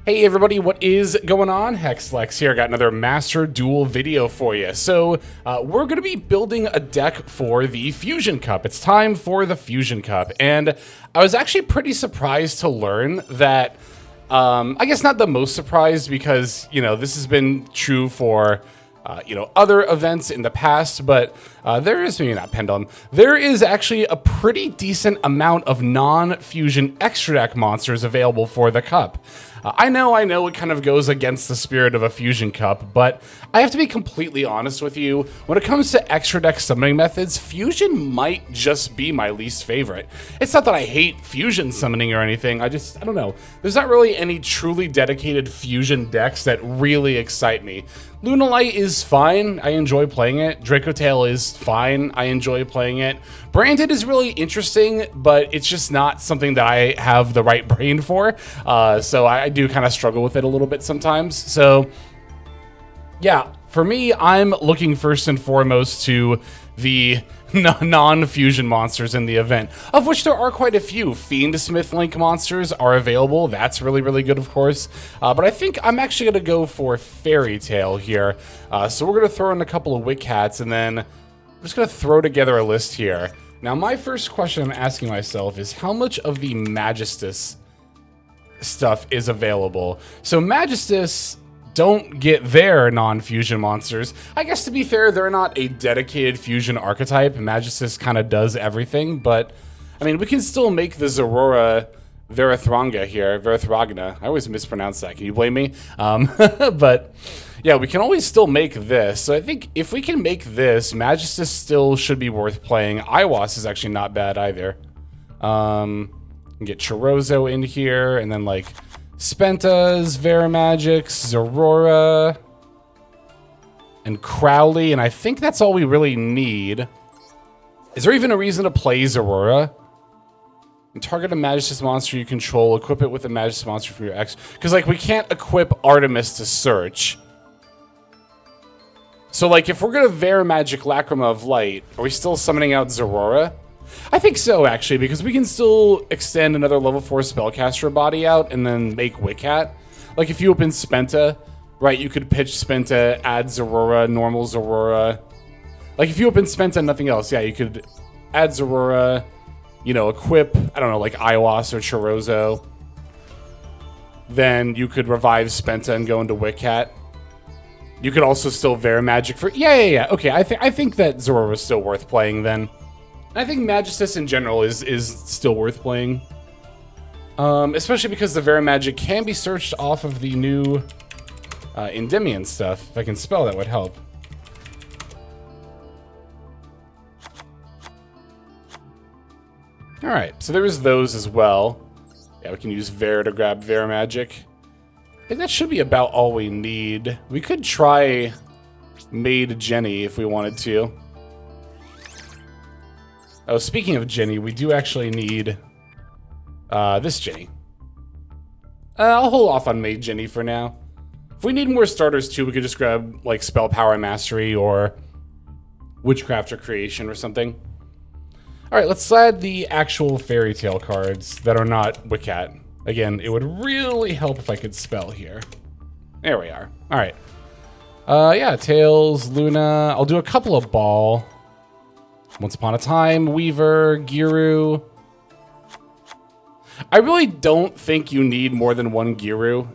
Hey everybody, what is going on? Hexlex here. Got another Master Duel video for you. So we're going to be building a deck for the Fusion Cup. It's time for the Fusion Cup. And I was actually pretty surprised to learn that, I guess not the most surprised because, you know, this has been true for other events in the past, but there is, maybe not Pendulum, there is actually a pretty decent amount of non-fusion extra deck monsters available for the cup. I know it kind of goes against the spirit of a Fusion Cup, but I have to be completely honest with you. When it comes to extra deck summoning methods, Fusion might just be my least favorite. It's not that I hate Fusion summoning or anything, I don't know. There's not really any truly dedicated Fusion decks that really excite me. Lunalight is fine, I enjoy playing it. Draco Tail is fine, I enjoy playing it. Branded is really interesting, but it's just not something that I have the right brain for. So I do kind of struggle with it a little bit sometimes. So yeah, for me, I'm looking first and foremost to the non-fusion monsters in the event, of which there are quite a few. Fiendsmith Link monsters are available. That's really, really good, of course. But I think I'm actually going to go for Fairy Tail here. So we're going to throw in a couple of Wick Hats, and then I'm just going to throw together a list here. Now, my first question I'm asking myself is how much of the Magistus stuff is available? So Magistus don't get their non-fusion monsters. I guess to be fair, they're not a dedicated fusion archetype. Magistus kind of does everything, but I mean, we can still make the Zorora Verathranga here, Verathragna. I always mispronounce that. Can you blame me? But yeah, we can always still make this. So I think if we can make this, Magistus still should be worth playing. Iwas is actually not bad either. Get Chorozo in here, and then like Spentas, Veramagics, Zorora, and Crowley, and I think that's all we really need. Is there even a reason to play Zorora? And target a Magistus monster you control, equip it with a Magistus monster from your X. Because, like, we can't equip Artemis to search. So, like, if we're going to Veramagic Lacrima of Light, are we still summoning out Zorora? I think so, actually, because we can still extend another level 4 spellcaster body out and then make Wick Hat. Like, if you open Spenta, right, you could pitch Spenta, add Zorora, normal Zorora. Like, if you open Spenta and nothing else, yeah, you could add Zorora, you know, equip, I don't know, like Iwas or Chorozo. Then you could revive Spenta and go into Wick Hat. You could also still Veramagic for... Yeah. Okay, I think that Zorora is still worth playing then. I think Magistus in general is still worth playing. Especially because the Veramagic can be searched off of the new Endymion stuff. If I can spell, that would help. Alright, so there's those as well. Yeah, we can use Ver to grab Veramagic. I think that should be about all we need. We could try Maid Jenny if we wanted to. Oh, speaking of Jenny, we do actually need this Jenny. I'll hold off on Maid Jenny for now. If we need more starters too, we could just grab like Spell Power Mastery or Witchcraft or Creation or something. Alright, let's add the actual Fairy Tail cards that are not Wick Hat. Again, it would really help if I could spell here. There we are. Alright. Yeah, Tails, Luna. I'll do a couple of Ball. Once Upon a Time, Weaver, Giru. I really don't think you need more than one Giru.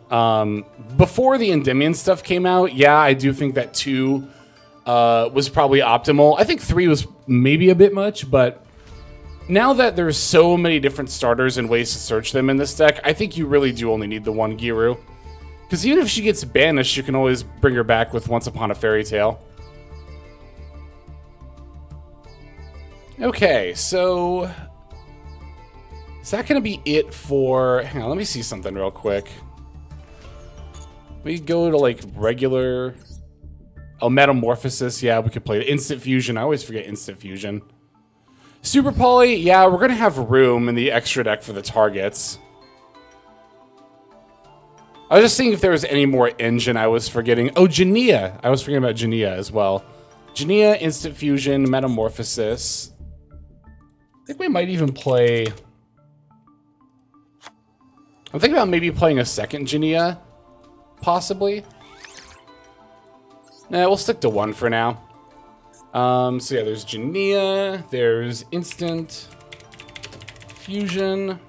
Before the Endymion stuff came out, yeah, I do think that 2 was probably optimal. I think 3 was maybe a bit much, but now that there's so many different starters and ways to search them in this deck, I think you really do only need the one Giru. Because even if she gets banished, you can always bring her back with Once Upon a Fairy Tale. Okay, so is that going to be it for... Hang on, let me see something real quick. We go to, like, regular... Oh, Metamorphosis, yeah, we could play Instant Fusion. I always forget Instant Fusion. Super Poly, yeah, we're going to have room in the extra deck for the targets. I was just seeing if there was any more engine I was forgetting. Oh, Jania. I was forgetting about Jania as well. Jania, Instant Fusion, Metamorphosis... I think we might even play I'm thinking about maybe playing a second Genia, possibly. Nah, we'll stick to one for now. So yeah, there's Genia, there's Instant, Fusion,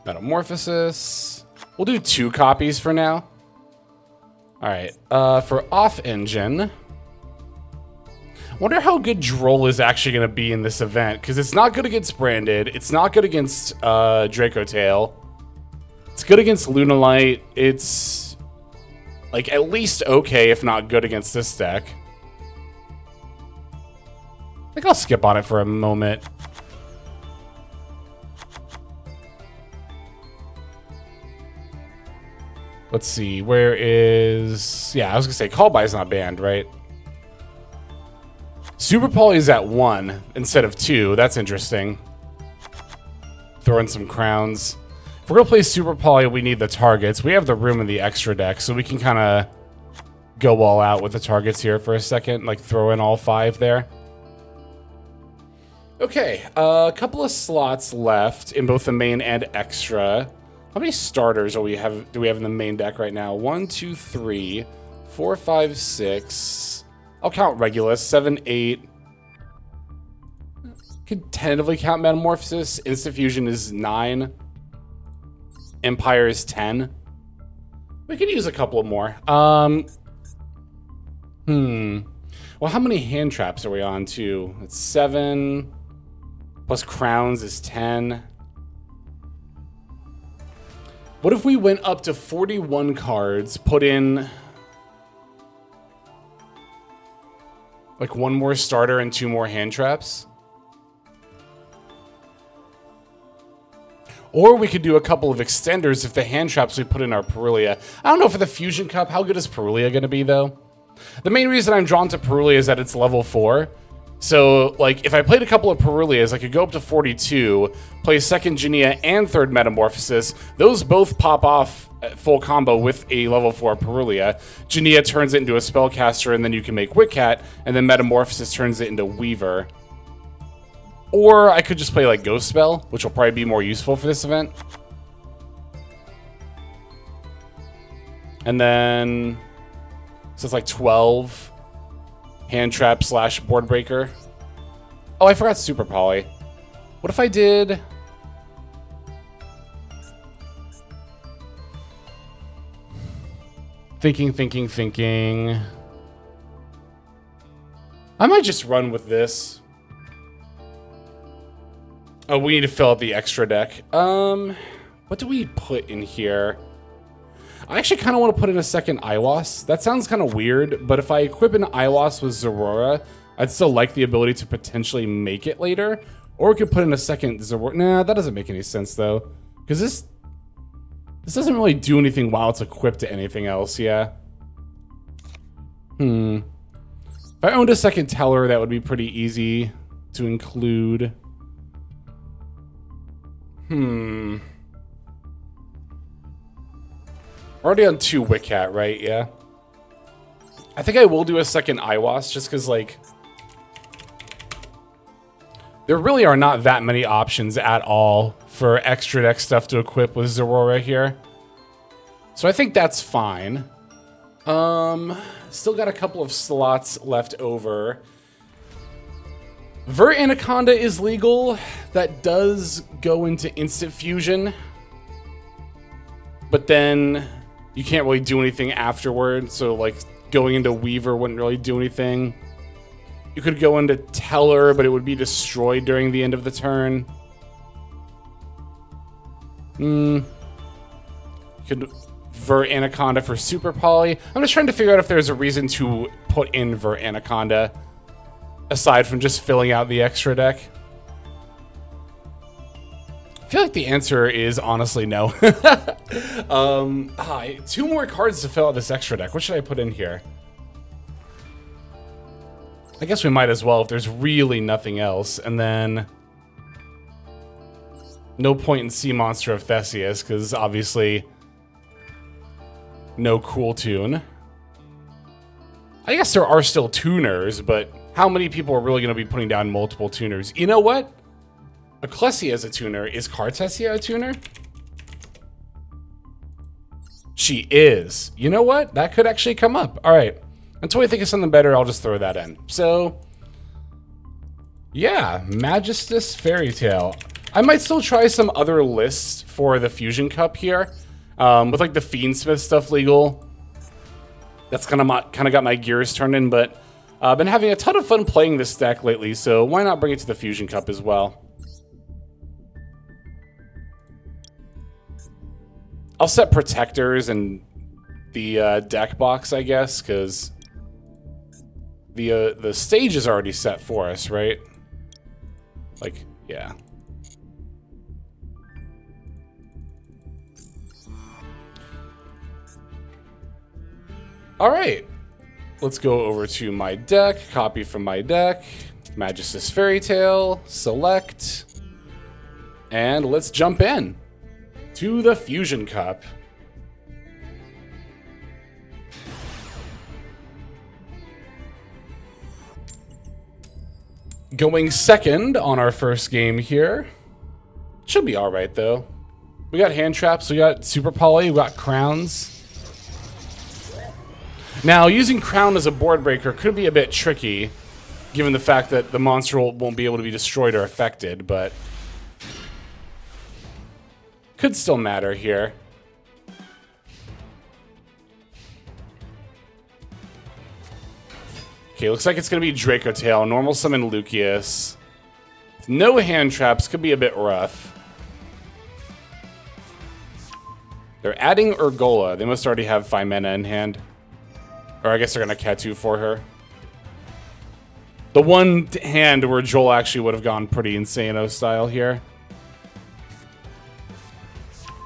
Metamorphosis. We'll do 2 copies for now. All right, for off engine, wonder how good Droll is actually going to be in this event, because it's not good against Branded, it's not good against Draco Tail, it's good against Lunalight, it's like at least okay, if not good against this deck. I think I'll skip on it for a moment. Let's see, where is... Yeah, I was going to say, Call By is not banned, right? Super Poly is at 1 instead of 2. That's interesting. Throw in some crowns. If we're going to play Super Poly, we need the targets. We have the room in the extra deck, so we can kind of go all out with the targets here for a second. Like, throw in all 5 there. Okay, a couple of slots left in both the main and extra. How many starters do we have in the main deck right now? 1, 2, 3, 4, 5, 6. I'll count Regulus. 7, 8. Could tentatively count Metamorphosis. Instant Fusion is 9. Empire is 10. We could use a couple more. Well, how many hand traps are we on to? It's 7. Plus crowns is 10. What if we went up to 41 cards, put in like 1 more starter and 2 more hand traps? Or we could do a couple of extenders if the hand traps we put in our Perulia. I don't know for the Fusion Cup, how good is Perulia going to be though? The main reason I'm drawn to Perulia is that it's level 4. So, like, if I played a couple of Perulias, I could go up to 42, play second Genia and third Metamorphosis. Those both pop off at full combo with a level 4 Perulia. Genia turns it into a Spellcaster, and then you can make Witcat, and then Metamorphosis turns it into Weaver. Or I could just play, like, Ghost Spell, which will probably be more useful for this event. And then... So it's like 12... Hand trap / board breaker. Oh, I forgot Super Poly. What if I did... Thinking. I might just run with this. Oh, we need to fill out the extra deck. What do we put in here? I actually kind of want to put in a second Iwas. That sounds kind of weird, but if I equip an Iwas with Zorora, I'd still like the ability to potentially make it later. Or we could put in a second Zorora. Nah, that doesn't make any sense, though. Because this doesn't really do anything while it's equipped to anything else, yeah. If I owned a second Teller, that would be pretty easy to include. Already on 2 Witcat, right? Yeah. I think I will do a second Iwas just because, like, there really are not that many options at all for extra deck stuff to equip with Zorora here. So I think that's fine. Still got a couple of slots left over. Vert Anaconda is legal. That does go into Instant Fusion. But then... you can't really do anything afterward, so like going into Weaver wouldn't really do anything. You could go into Teller, but it would be destroyed during the end of the turn. You could Vert Anaconda for Super Poly. I'm just trying to figure out if there's a reason to put in Vert Anaconda, aside from just filling out the extra deck. I feel like the answer is honestly no. 2 more cards to fill out this extra deck. What should I put in here? I guess we might as well if there's really nothing else. And then... no point in Sea Monster of Theseus, because obviously... no cool tune. I guess there are still tuners, but how many people are really going to be putting down multiple tuners? You know what? Ecclesia is a tuner. Is Cartesia a tuner? She is. You know what? That could actually come up. All right. Until we think of something better, I'll just throw that in. So, yeah, Magistus Fairy Tale. I might still try some other lists for the Fusion Cup here, with like the Fiendsmith stuff legal. That's kind of got my gears turning, but I've been having a ton of fun playing this deck lately, so why not bring it to the Fusion Cup as well? I'll set protectors in the deck box, I guess, because the stage is already set for us, right? Like, yeah. All right, let's go over to my deck, copy from my deck, Magistus Fairy Tale, select, and let's jump in to the Fusion Cup. Going second on our first game here. Should be all right, though. We got hand traps, we got Super Poly, we got crowns. Now, using Crown as a board breaker could be a bit tricky, given the fact that the monster won't be able to be destroyed or affected, but could still matter here. Okay, looks like it's going to be Draco Tail, normal summon Lucius. No hand traps, could be a bit rough. They're adding Urgola. They must already have 5 mana in hand. Or I guess they're going to Katu for her. The one hand where Joel actually would have gone pretty Insano style here.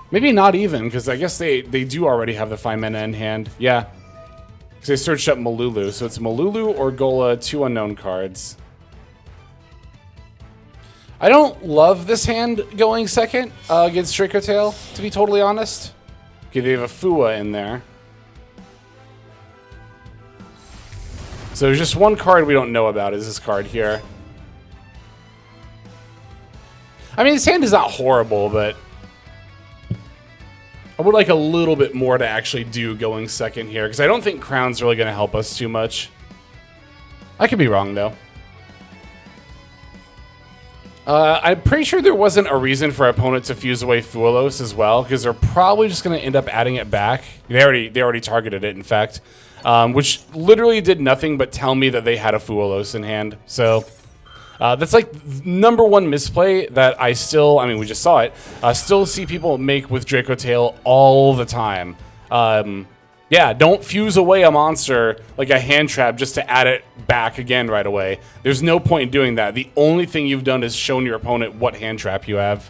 Maybe not even, because I guess they do already have the 5 mana in hand. Yeah. Because they searched up Malulu. So it's Malulu, Urgola, 2 unknown cards. I don't love this hand going second against Draco Tail, to be totally honest. Okay, they have a Fua in there. So there's just one card we don't know about, is this card here. I mean, his hand is not horrible, but I would like a little bit more to actually do going second here, because I don't think Crown's really going to help us too much. I could be wrong, though. I'm pretty sure there wasn't a reason for our opponent to fuse away Fuelos as well, because they're probably just going to end up adding it back. They already targeted it, in fact. Which literally did nothing but tell me that they had a Fuelos in hand. So that's like #1 misplay that I mean, we just saw it, still see people make with Draco Tail all the time. Yeah, don't fuse away a monster like a hand trap just to add it back again right away. There's no point in doing that. The only thing you've done is shown your opponent what hand trap you have.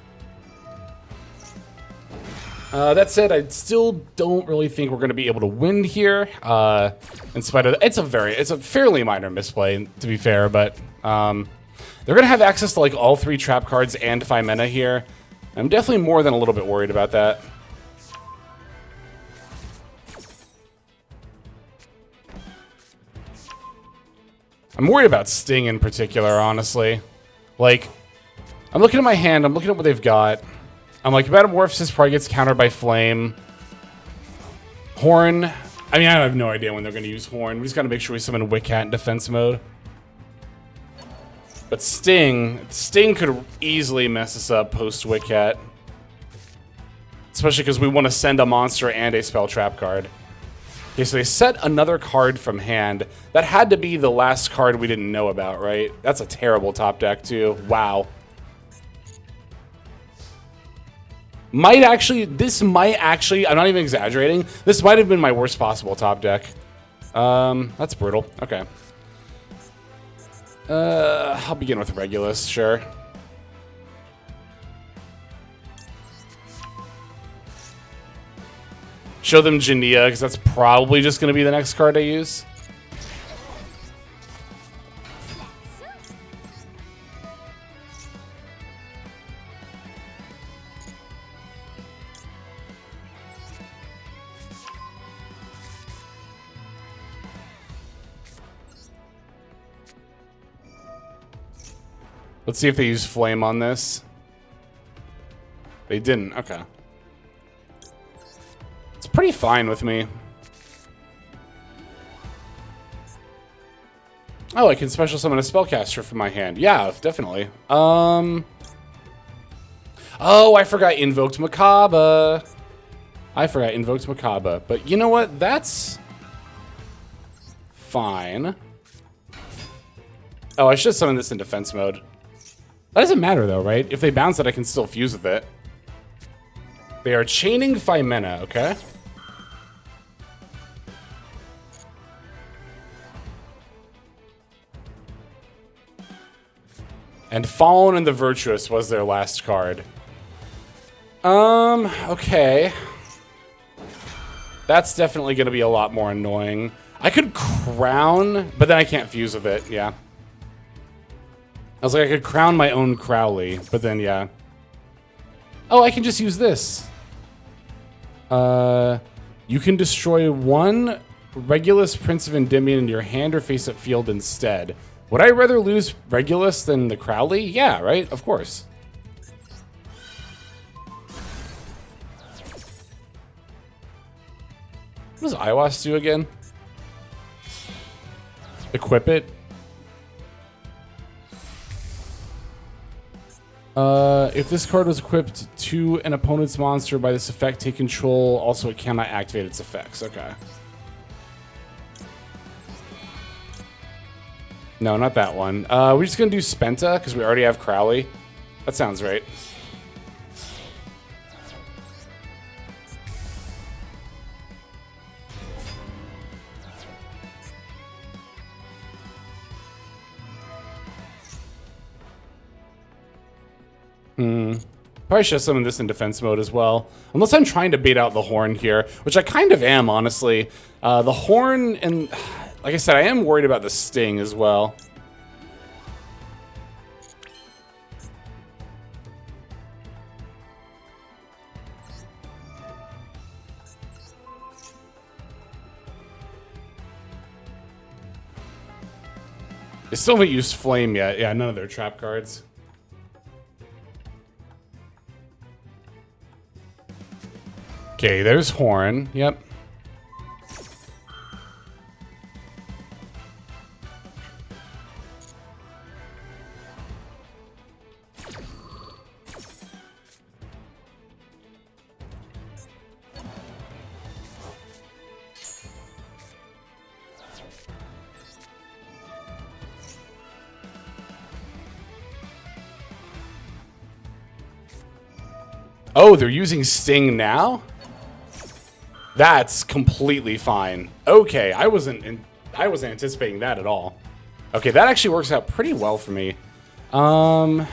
That said, I still don't really think we're going to be able to win here. In spite of it's a fairly minor misplay, to be fair, but they're going to have access to like all 3 trap cards and 5 mana here. I'm definitely more than a little bit worried about that. I'm worried about Sting in particular, honestly. Like, I'm looking at my hand, I'm looking at what they've got. I'm like, Metamorphosis probably gets countered by Flame. Horn. I mean, I have no idea when they're going to use Horn. We just got to make sure we summon Wickhat in defense mode. But Sting could easily mess us up post-Wickhat. Especially because we want to send a monster and a spell trap card. Okay, so they set another card from hand. That had to be the last card we didn't know about, right? That's a terrible top deck, too. Wow. This might actually, I'm not even exaggerating, this might have been my worst possible top deck. That's brutal. Okay. I'll begin with Regulus, sure. Show them Jania, because that's probably just going to be the next card I use. Let's see if they use Flame on this. They didn't. Okay. It's pretty fine with me. Oh, I can special summon a spellcaster from my hand. Yeah, definitely. Oh, I forgot Invoked Macabre. But you know what? That's fine. Oh, I should summon this in defense mode. That doesn't matter though, right? If they bounce it, I can still fuse with it. They are chaining Phimena, okay? And Fallen and the Virtuous was their last card. Okay. That's definitely going to be a lot more annoying. I could Crown, but then I can't fuse with it, yeah. I was like, I could Crown my own Crowley, but then, yeah. Oh, I can just use this. You can destroy one Regulus Prince of Endymion in your hand or face-up field instead. Would I rather lose Regulus than the Crowley? Yeah, right? Of course. What does Iwas do again? Equip it? If this card was equipped to an opponent's monster by this effect, take control. Also, it cannot activate its effects. Okay. No, not that one. We're just gonna do Spenta, because we already have Crowley. That sounds right. Probably should have summoned this in defense mode as well. Unless I'm trying to bait out the Horn here, which I kind of am, honestly. The Horn and... Like I said, I am worried about the Sting as well. They still haven't used Flame yet. Yeah, none of their trap cards. Okay, there's Horn. Yep. Oh, they're using Sting now? That's completely fine. Okay, I wasn't anticipating that at all. Okay, that actually works out pretty well for me. Cannot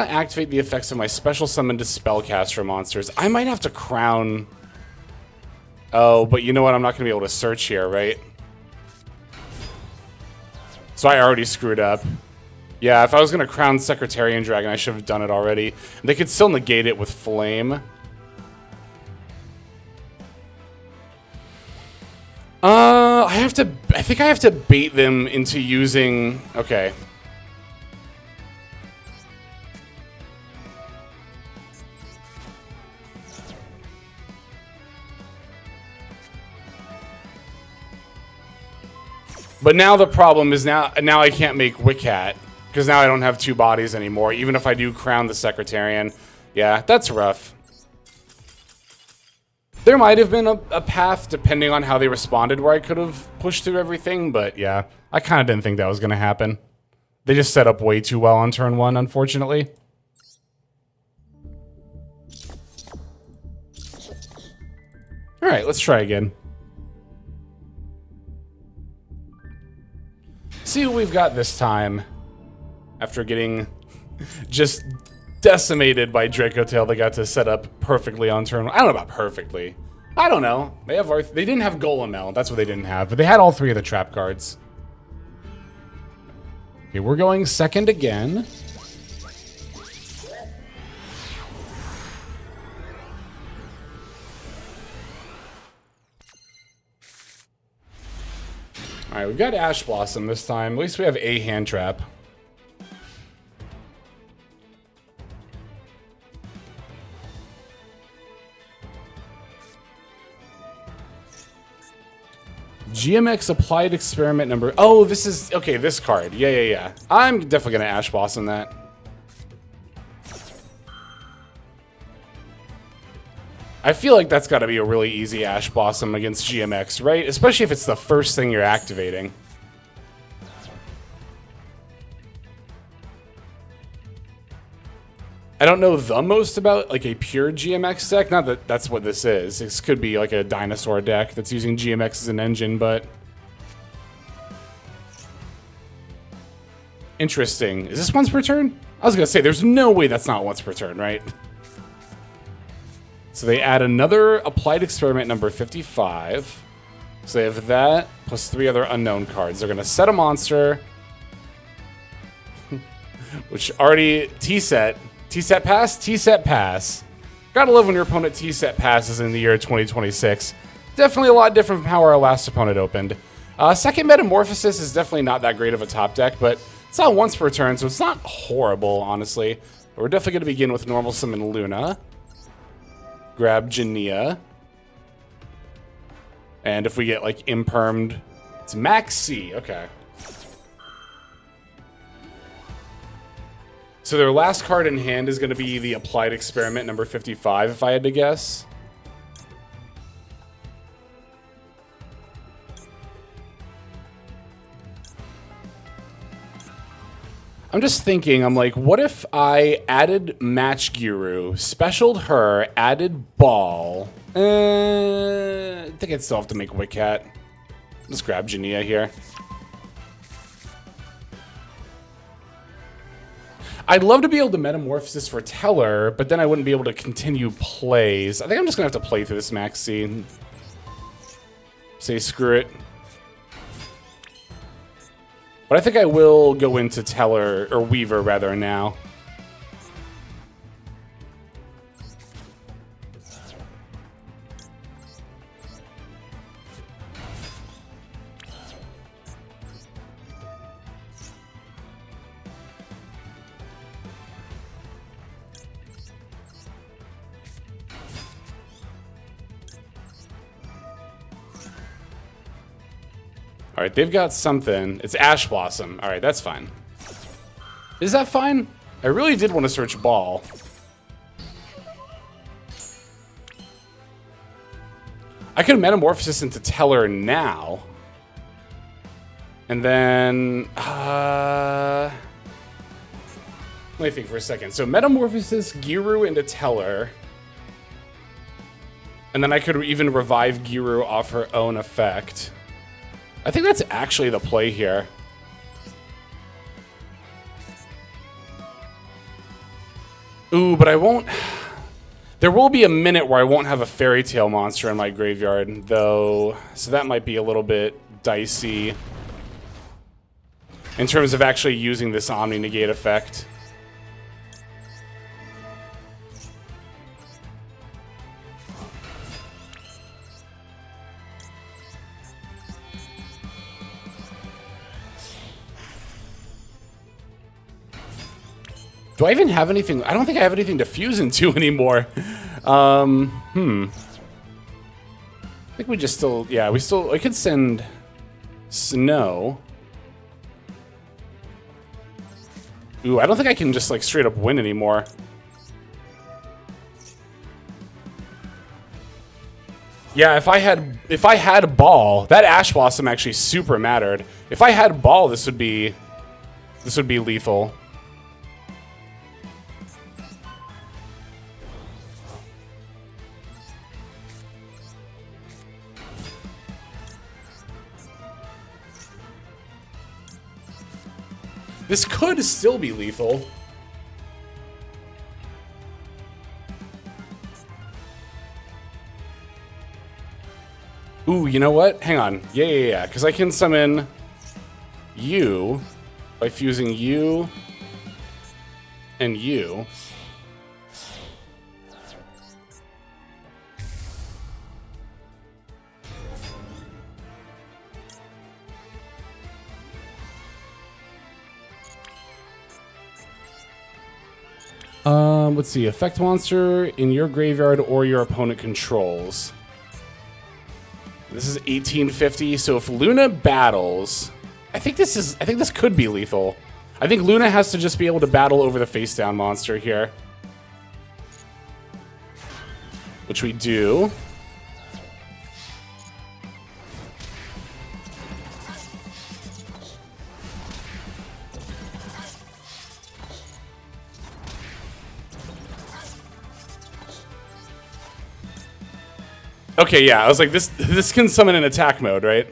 activate the effects of my special summon to spellcaster monsters. I might have to Crown. Oh, but you know what? I'm not going to be able to search here, right? So I already screwed up. Yeah, if I was going to Crown Secretarian Dragon, I should have done it already. And they could still negate it with Flame. I think I have to bait them into using... Okay. But now the problem is now I can't make Wickhat. Because now I don't have two bodies anymore, even if I do Crown the Secretarian. Yeah, that's rough. There might have been a path, depending on how they responded, where I could have pushed through everything, but yeah, I kind of didn't think that was going to happen. They just set up way too well on turn one, unfortunately. Alright, let's try again. See what we've got this time. After getting just decimated by Draco Tail, they got to set up perfectly on turn one. I don't know about perfectly. I don't know. They didn't have Golem. That's what they didn't have. But they had all three of the trap cards. Okay, we're going second again. Alright, we've got Ash Blossom this time. At least we have a hand trap. GMX applied experiment number. Oh, this is okay. This card. Yeah. I'm definitely gonna Ash Blossom that. I feel like that's got to be a really easy Ash Blossom against GMX, right? Especially if it's the first thing you're activating. I don't know the most about like a pure GMX deck. Not that that's what this is. This could be like a dinosaur deck that's using GMX as an engine, but interesting. Is this once per turn? I was gonna say there's no way that's not once per turn, right? So they add another applied experiment number 55. So they have that plus 3 other unknown cards. They're gonna set a monster, which already T-set pass, T-set pass. Gotta love when your opponent T-set passes in the year 2026. Definitely a lot different from how our last opponent opened. Second Metamorphosis is definitely not that great of a top deck, but it's not once per turn, so it's not horrible, honestly. But we're definitely gonna begin with normal summon Luna. Grab Jania. And if we get like impermed, it's Max C. Okay. So their last card in hand is going to be the applied experiment number 55, if I had to guess. I'm just thinking, I'm like, what if I added Match Guru, specialed her, added Ball? I think I'd still have to make Wickcat. Let's grab Jania here. I'd love to be able to Metamorphosis for Teller, but then I wouldn't be able to continue plays. I think I'm just going to have to play through this Maxi. Say screw it. But I think I will go into Teller, or Weaver rather, now. All right, they've got something. It's Ash Blossom. All right, that's fine. Is that fine? I really did want to search Ball. I could Metamorphosis into Teller now. And then... let me think for a second. So Metamorphosis Giru into Teller. And then I could even revive Giru off her own effect. I think that's actually the play here. Ooh, but I won't... There will be a minute where I won't have a Fairy Tail monster in my graveyard, though. So that might be a little bit dicey in terms of actually using this Omni Negate effect. Do I even have anything? I don't think I have anything to fuse into anymore. I think we just still, yeah, I could send Snow. Ooh, I don't think I can just like straight up win anymore. Yeah, if I had Ball, that Ash Blossom actually super mattered. If I had Ball, this would be lethal. This could still be lethal. Ooh, you know what? Hang on. Yeah. Because I can summon you by fusing you and you. Let's see. Effect monster in your graveyard or your opponent controls. This is 1850, so if Luna battles, I think this could be lethal. I think Luna has to just be able to battle over the face down monster here. Which we do. Okay, yeah, I was like, this can summon in attack mode, right?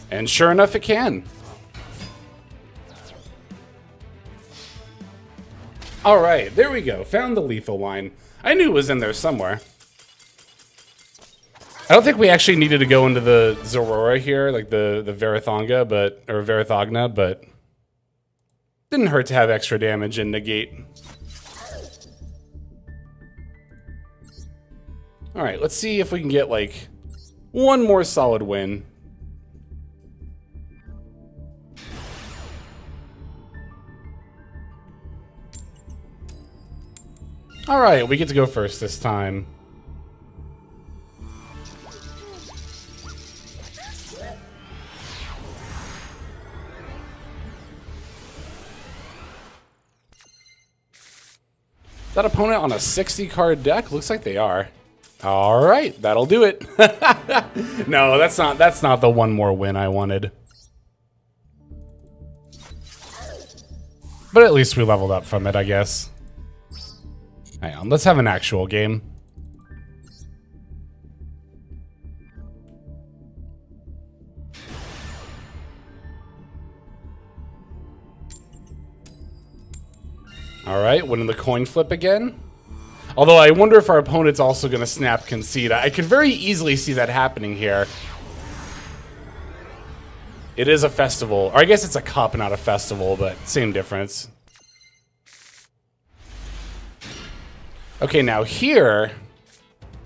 And sure enough, it can. All right, there we go. Found the lethal line. I knew it was in there somewhere. I don't think we actually needed to go into the Zorora here, like the Varathonga, or Varathogna, but didn't hurt to have extra damage and negate. All right, let's see if we can get like one more solid win. All right, we get to go first this time. That opponent on a 60-card deck? Looks like they are. All right, that'll do it. No, that's not the one more win I wanted. But at least we leveled up from it, I guess. Hang on, let's have an actual game. All right, winning the coin flip again. Although I wonder if our opponent's also going to snap concede. I could very easily see that happening here. It is a festival. Or I guess it's a cup, not a festival, but same difference. Okay, now here,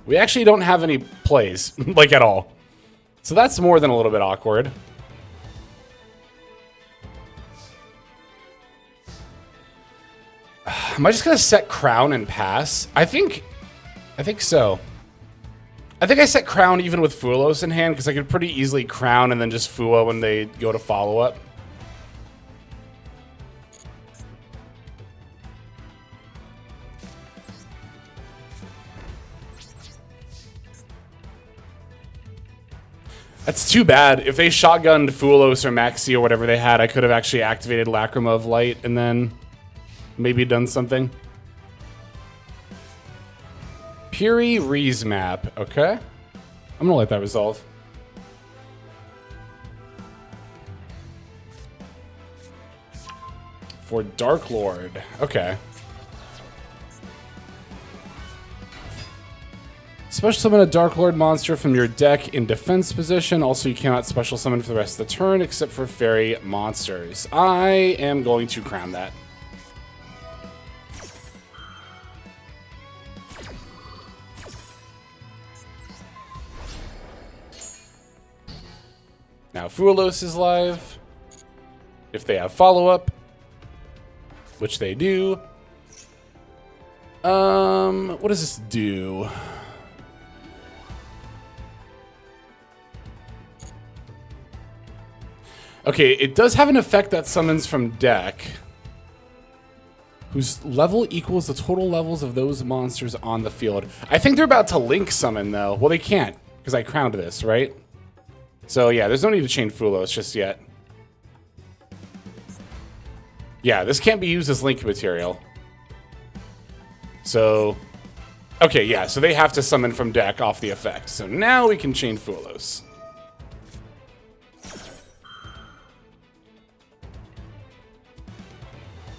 we actually don't have any plays, like at all. So that's more than a little bit awkward. Am I just gonna set Crown and pass? I think so. I think I set Crown even with Fulos in hand because I could pretty easily Crown and then just Fua when they go to follow up. That's too bad. If they shotgunned Fulos or Maxi or whatever they had, I could have actually activated Lacrima of Light and then maybe done something. Puri Rees map. Okay. I'm gonna let that resolve. For Darklord. Okay. Special summon a Darklord monster from your deck in defense position. Also, you cannot special summon for the rest of the turn except for fairy monsters. I am going to crown that. Now Fulos is live. If they have follow-up, which they do. What does this do? Okay, it does have an effect that summons from deck, whose level equals the total levels of those monsters on the field. I think they're about to link summon, though. Well, they can't, because I crowned this, right? So, yeah, there's no need to chain Fulos just yet. Yeah, this can't be used as link material. So, okay, yeah, so they have to summon from deck off the effect. So now we can chain Fulos.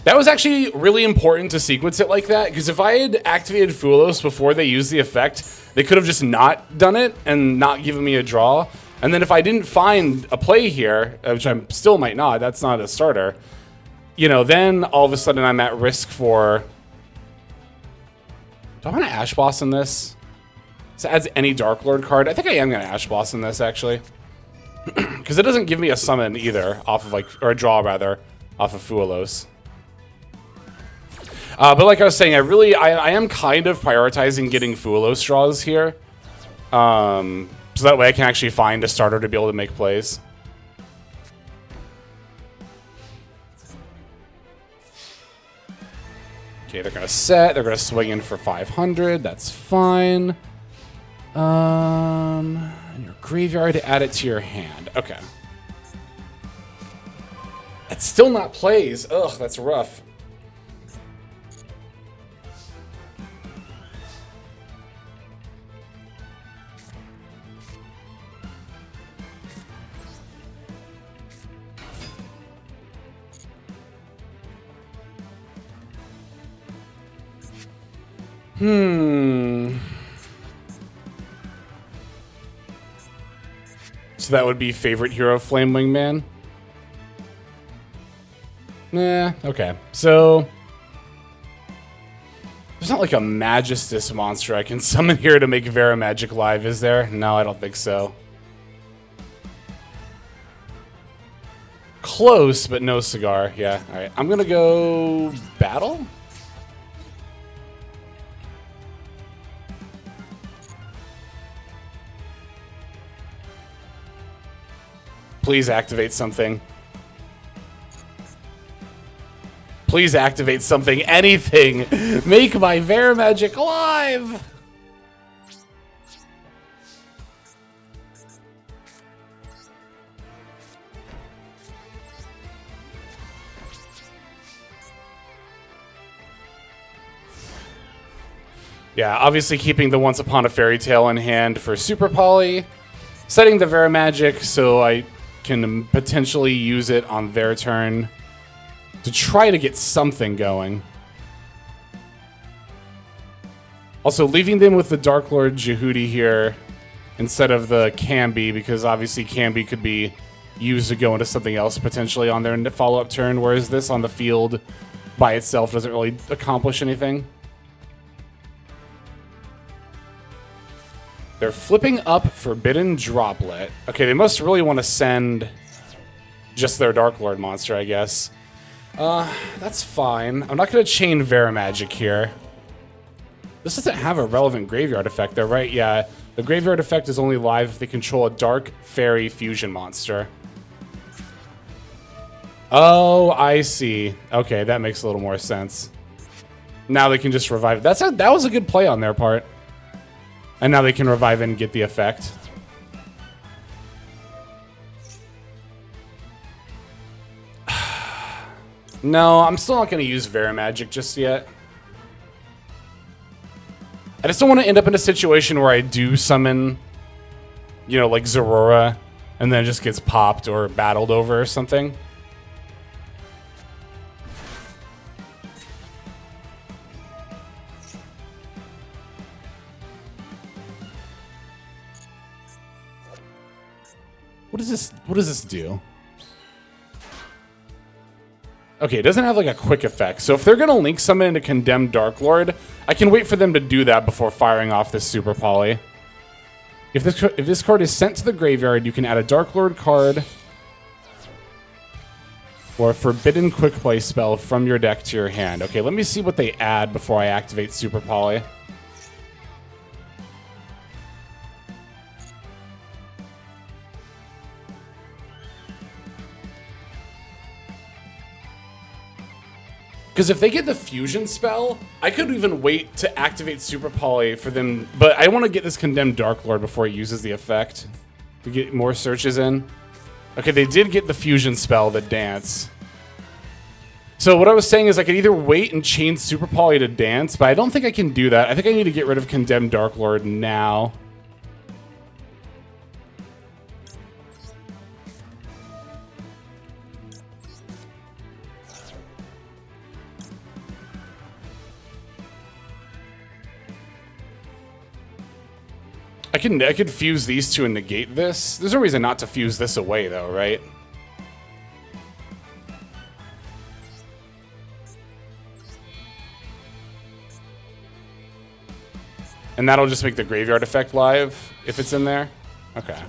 That was actually really important to sequence it like that, because if I had activated Fulos before they used the effect, they could have just not done it and not given me a draw. And then if I didn't find a play here, which I still might not, that's not a starter, you know, then all of a sudden I'm at risk for... Do I want to Ash Boss in this? So it adds any Darklord card. I think I am going to Ash Boss in this, actually. Because it doesn't give me a summon either, off of like, or a draw rather, off of Fulos. But like I was saying, I am kind of prioritizing getting Fulo straws here. So that way I can actually find a starter to be able to make plays. Okay, they're going to set. They're going to swing in for 500. That's fine. In your graveyard, add it to your hand. Okay. That's still not plays. Ugh, that's rough. So that would be favorite hero Flame Wingman? Nah, okay. So there's not like a Magistus monster I can summon here to make Vera Magic live, is there? No, I don't think so. Close, but no cigar. Yeah, alright. I'm gonna go battle? Please activate something. Please activate something. Anything. Make my Vera Magic live. Yeah, obviously keeping the Once Upon a Fairy Tale in hand for Super Poly. Setting the Vera Magic so I can potentially use it on their turn to try to get something going. Also, leaving them with the Darklord Jehudi here instead of the Cambi, because obviously Cambi could be used to go into something else potentially on their follow-up turn, whereas this on the field by itself doesn't really accomplish anything. They're flipping up Forbidden Droplet. Okay, they must really want to send just their Darklord monster, I guess. That's fine. I'm not going to chain Vera Magic here. This doesn't have a relevant graveyard effect, though, right? Yeah, the graveyard effect is only live if they control a Dark Fairy fusion monster. Oh, I see. Okay, that makes a little more sense. Now they can just revive. That was a good play on their part. And now they can revive and get the effect. No, I'm still not going to use Vera Magic just yet. I just don't want to end up in a situation where I do summon, you know, like Zorora, and then it just gets popped or battled over or something. What does this do? Okay, it doesn't have like a quick effect. So if they're going to link summon into Condemned Darklord, I can wait for them to do that before firing off this Super Poly. If this card is sent to the graveyard, you can add a Darklord card or a Forbidden Quick Play spell from your deck to your hand. Okay, let me see what they add before I activate Super Poly. Because if they get the fusion spell, I could even wait to activate Super Poly for them. But I want to get this Condemned Darklord before he uses the effect to get more searches in. Okay, they did get the fusion spell, the dance. So what I was saying is I could either wait and chain Super Poly to dance, but I don't think I can do that. I think I need to get rid of Condemned Darklord now. I could fuse these two and negate this. There's no reason not to fuse this away, though, right? And that'll just make the graveyard effect live if it's in there? Okay.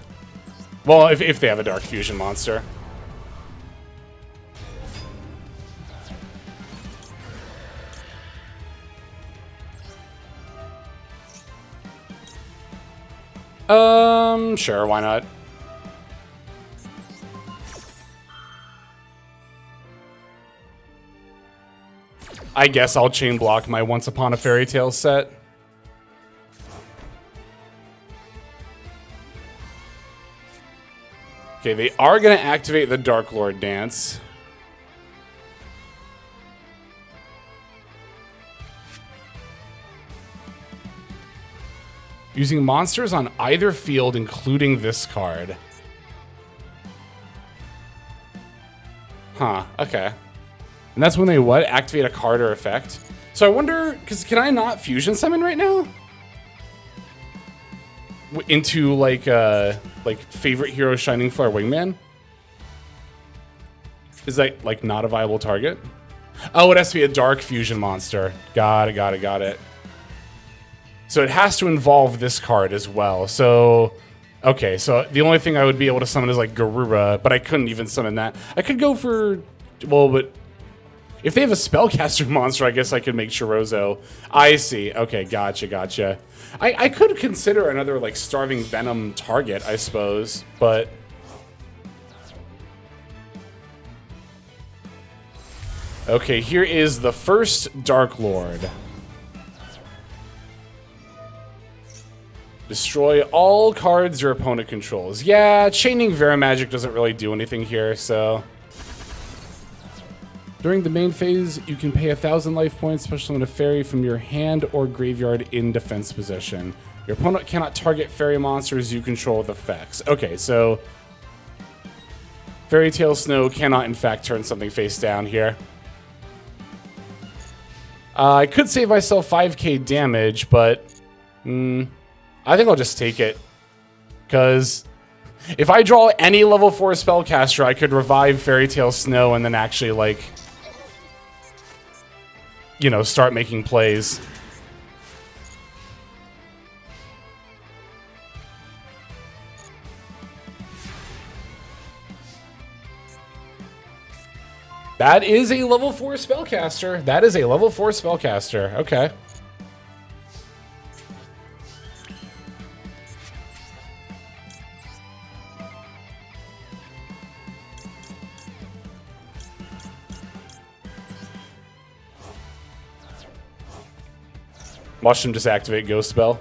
Well, if they have a Dark Fusion monster. Sure, why not? I guess I'll chain block my Once Upon a Fairy Tale set. Okay, they are going to activate the Darklord dance. Using monsters on either field, including this card. Huh, okay. And that's when they what? Activate a card or effect. So I wonder, because can I not fusion summon right now? Into like favorite hero Shining Flare Wingman? Is that like not a viable target? Oh, it has to be a dark fusion monster. Got it, got it, got it. So it has to involve this card as well. So, okay, so the only thing I would be able to summon is like Garura, but I couldn't even summon that. I could go for, well, but if they have a spellcaster monster, I guess I could make Chirozzo. I see. Okay, gotcha, gotcha. I could consider another like Starving Venom target, I suppose, but okay, here is the first Darklord. Destroy all cards your opponent controls. Yeah, chaining Verimagic doesn't really do anything here, so. During the main phase, you can pay 1,000 life points, special summon a fairy from your hand or graveyard in defense position. Your opponent cannot target fairy monsters you control with effects. Okay, so Fairy Tale Snow cannot in fact turn something face down here. I could save myself 5k damage, but I think I'll just take it. Because if I draw any level 4 spellcaster, I could revive Fairy Tale Snow and then actually, like, you know, start making plays. That is a level 4 spellcaster. That is a level 4 spellcaster. Okay. Watch him just activate Ghost Spell.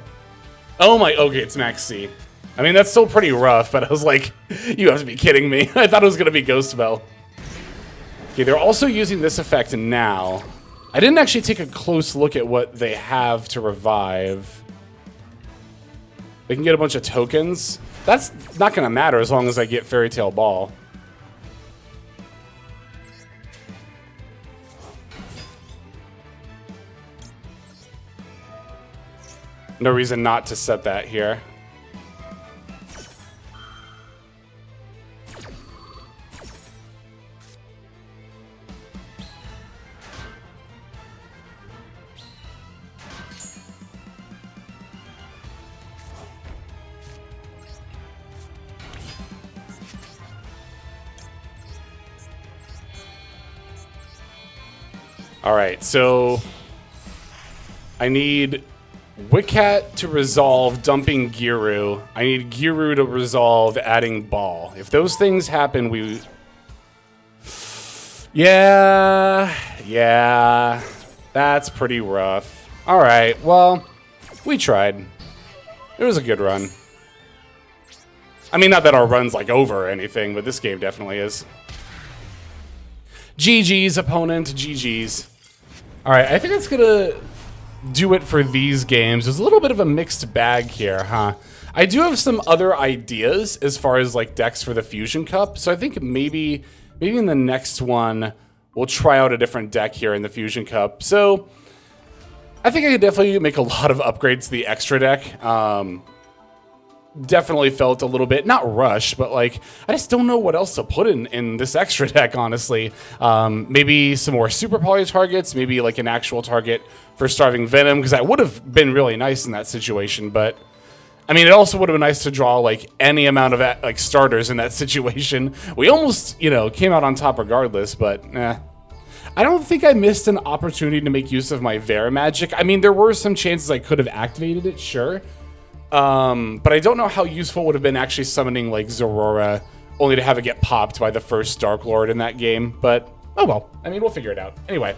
Oh my, okay, it's Max C. I mean, that's still pretty rough, but I was like, you have to be kidding me. I thought it was going to be Ghost Spell. Okay, they're also using this effect now. I didn't actually take a close look at what they have to revive. They can get a bunch of tokens. That's not going to matter as long as I get Fairy Tale Ball. No reason not to set that here. All right, so I need Wicat to resolve dumping Giru. I need Giru to resolve adding Ball. If those things happen, we... Yeah, that's pretty rough. All right, well, we tried. It was a good run. I mean, not that our run's like over or anything, but this game definitely is. GG's, opponent, GG's. All right, I think that's gonna do it for these games. There's a little bit of a mixed bag here, huh? I do have some other ideas as far as like decks for the Fusion Cup, so I think maybe in the next one we'll try out a different deck here in the Fusion Cup. So I think I could definitely make a lot of upgrades to the extra deck. Definitely felt a little bit, not rushed, but like, I just don't know what else to put in this extra deck, honestly. Maybe some more Super Poly targets, maybe like an actual target for Starving Venom, because that would have been really nice in that situation, but I mean, it also would have been nice to draw like any amount of like starters in that situation. We almost, you know, came out on top regardless, but I don't think I missed an opportunity to make use of my Verimagic. I mean, there were some chances I could have activated it, sure. But I don't know how useful it would have been actually summoning like Zorora, only to have it get popped by the first Darklord in that game. But oh well, I mean, we'll figure it out. Anyway,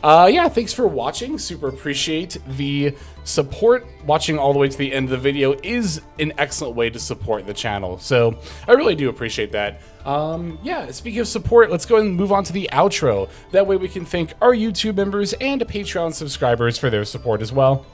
yeah, thanks for watching. Super appreciate the support. Watching all the way to the end of the video is an excellent way to support the channel, so I really do appreciate that. Yeah, speaking of support, let's go and move on to the outro. That way we can thank our YouTube members and Patreon subscribers for their support as well.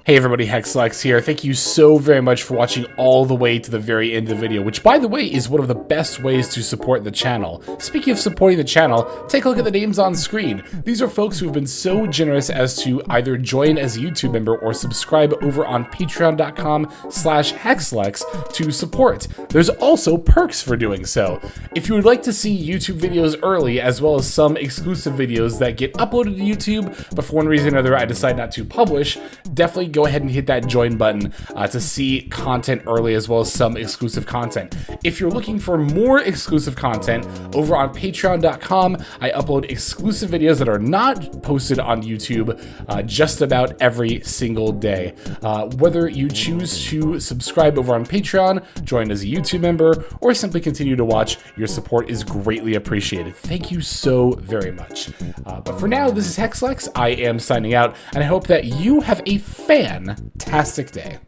Hey everybody, Hexlex here. Thank you so very much for watching all the way to the very end of the video, which by the way is one of the best ways to support the channel. Speaking of supporting the channel, take a look at the names on screen. These are folks who have been so generous as to either join as a YouTube member or subscribe over on patreon.com/Hexlex to support. There's also perks for doing so. If you would like to see YouTube videos early, as well as some exclusive videos that get uploaded to YouTube, but for one reason or another I decide not to publish, definitely go ahead and hit that join button to see content early, as well as some exclusive content. If you're looking for more exclusive content, over on patreon.com, I upload exclusive videos that are not posted on YouTube just about every single day. Whether you choose to subscribe over on Patreon, join as a YouTube member, or simply continue to watch, your support is greatly appreciated. Thank you so very much. But for now, this is Hexlex. I am signing out, and I hope that you have a fantastic day.